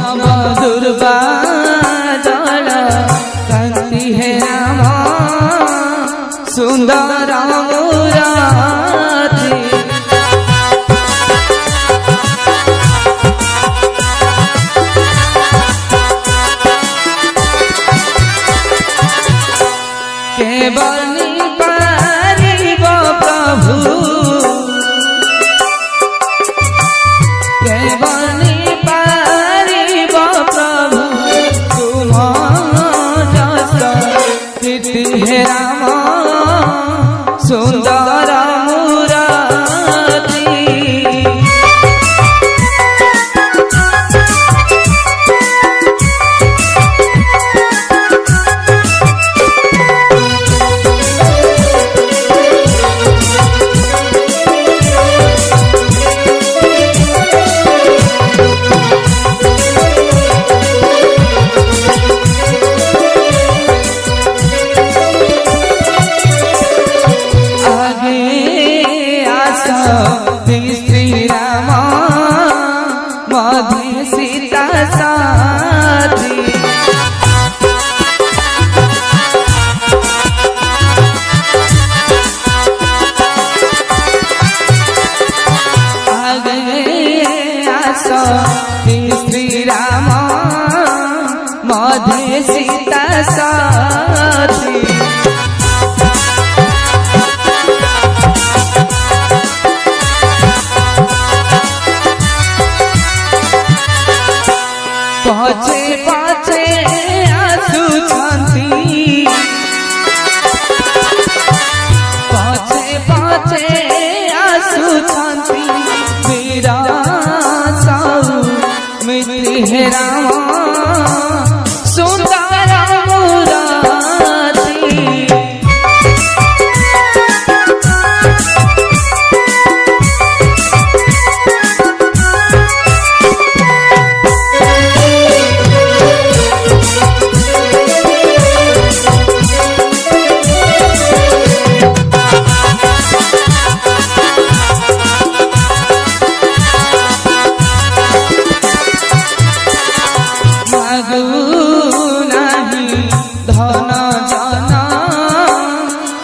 नव दुर्गा जल कांति हे राम सुंदर मुरारी केवल पारिब प्रभु केवल पारिब प्रभु तुम जस कीर्ति हे राम सुंदर मुरारी श्री राम मध्य सीता साथी आगे आस श्री राम मध्य सीता साथी पछे पछे आसुछंती पछे पछे आसुछंती वीर सौमित्री हे राम सुंदर मुरारी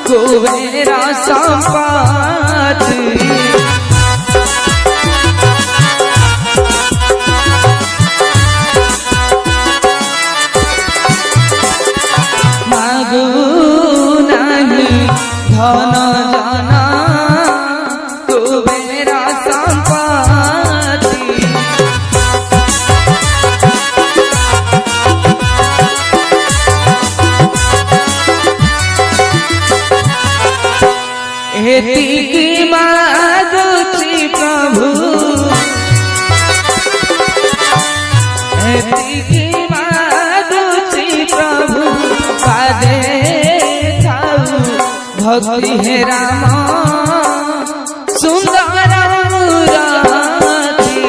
कुबेर संपत्ति मागू नहीं धन जन कुबेर संपत्ति एतिकी मागुची प्रभु एतिकी मागुची प्रभु पादे थाऊ भक्ति हे राम सुंदर मुरारी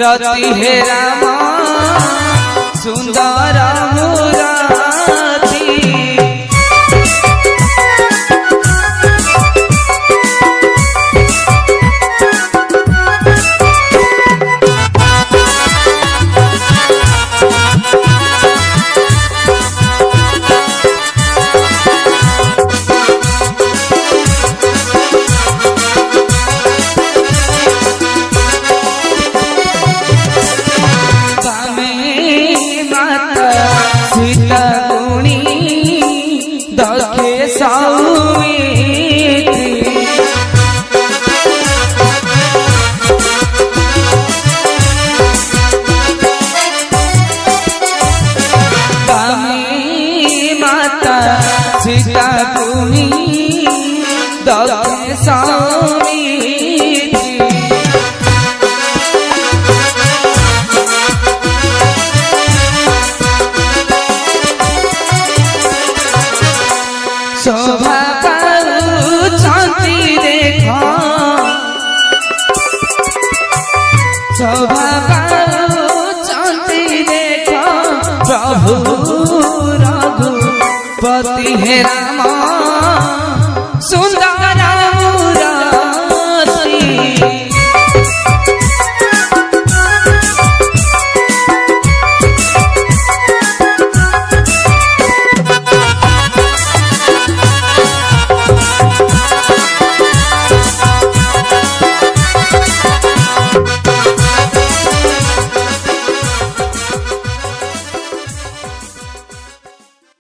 रति हे राम सुंदर मुरारी प्रभु रघुपति हे राम सुंदर